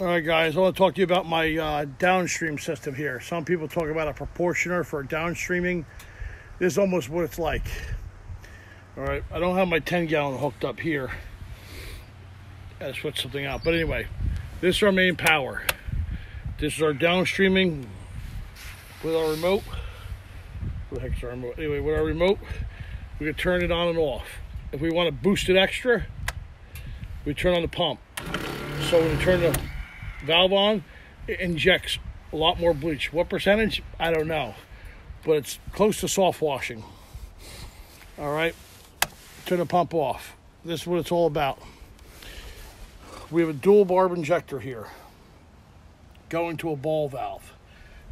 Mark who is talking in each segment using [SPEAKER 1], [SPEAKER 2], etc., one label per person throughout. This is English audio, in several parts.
[SPEAKER 1] All right, guys, I want to talk to you about my downstream system here. Some people talk about a proportioner for downstreaming. This is almost what it's like. All right, I don't have my 10-gallon hooked up here. I gotta switch something out. But anyway, this is our main power. This is our downstreaming with our remote. What the heck's our remote? Anyway, with our remote, we can turn it on and off. If we want to boost it extra, we turn on the pump. So when we turn the valve on, it injects a lot more bleach. What percentage? I don't know, but it's close to soft washing. All right, turn the pump off. This is what it's all about. We have a dual barb injector here going to a ball valve,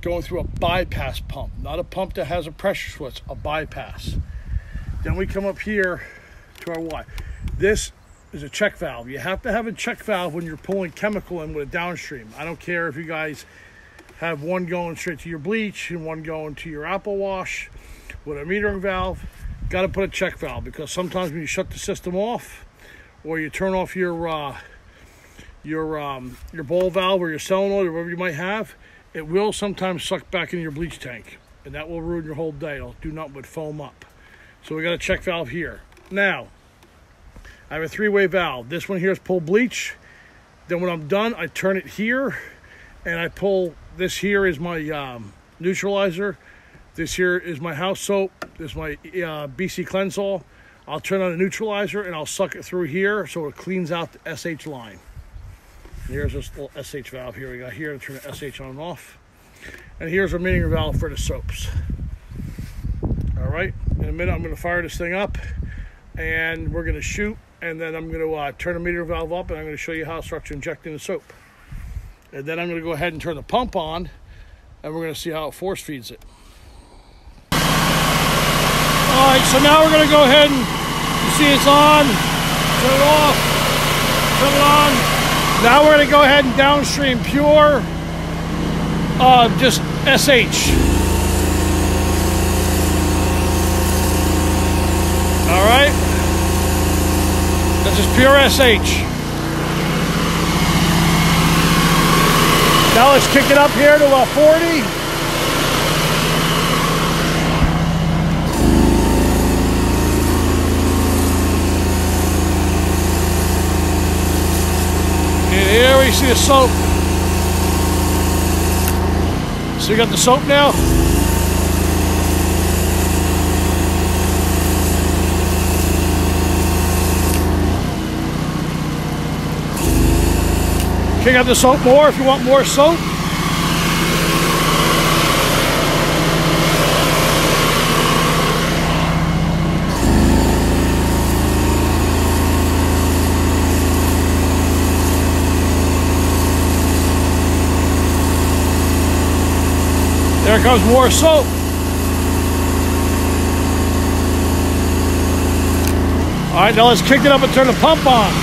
[SPEAKER 1] going through a bypass pump, not a pump that has a pressure switch, a bypass. Then we come up here to our Y. This is a check valve. You have to have a check valve when you're pulling chemical in with a downstream. I don't care if you guys have one going straight to your bleach and one going to your Apple wash with a metering valve. Got to put a check valve, because sometimes when you shut the system off or you turn off your ball valve or your solenoid or whatever you might have, it will sometimes suck back into your bleach tank, and that will ruin your whole day. It'll do nothing but foam up. So we got a check valve here. Now, I have a three-way valve. This one here is pull bleach. Then when I'm done, I turn it here, and I pull, this here is my neutralizer. This here is my house soap. This is my BC Cleansol. I'll turn on the neutralizer, and I'll suck it through here so it cleans out the SH line. And here's this little SH valve here we got here to turn the SH on and off. And here's our metering valve for the soaps. All right, in a minute I'm going to fire this thing up, and we're going to shoot. And then I'm going to turn the meter valve up, and I'm going to show you how to start injecting the soap. And then I'm going to go ahead and turn the pump on, and we're going to see how it force feeds it. All right, so now we're going to go ahead and, you see it's on, turn it off, turn it on. Now we're going to go ahead and downstream pure, just SH. All right. This is pure SH. Now let's kick it up here to 40. And here we see the soap. So you got the soap now? Kick up the soap more if you want more soap. There comes more soap. All right, now let's kick it up and turn the pump on.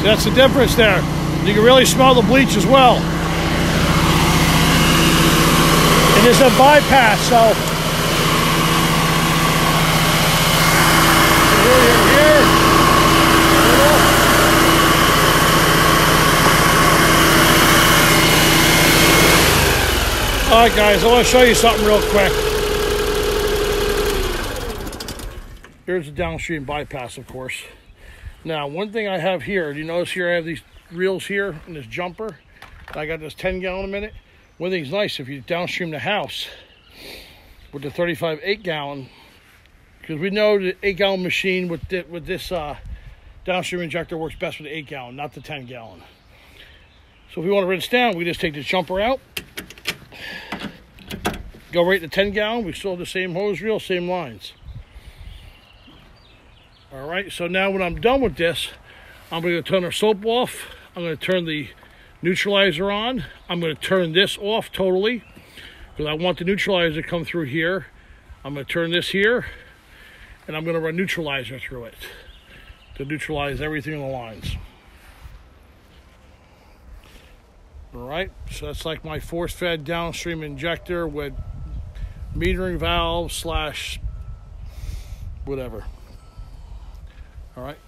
[SPEAKER 1] See, that's the difference there. You can really smell the bleach as well. And it's a bypass, so here. All right, guys, I want to show you something real quick. Here's the downstream bypass, of course. Now, one thing I have here, do you notice here I have these reels here and this jumper? I got this 10-gallon a minute. One thing's nice, if you downstream the house with the 35 8-gallon, because we know the 8-gallon machine with this downstream injector works best with the 8-gallon, not the 10-gallon. So if we want to rinse down, we just take the jumper out, go right to 10-gallon. We still have the same hose reel, same lines. All right, so now when I'm done with this, I'm going to turn our soap off. I'm going to turn the neutralizer on. I'm going to turn this off totally because I want the neutralizer to come through here. I'm going to turn this here, and I'm going to run neutralizer through it to neutralize everything in the lines. All right, so that's like my force-fed downstream injector with metering valve / whatever. All right.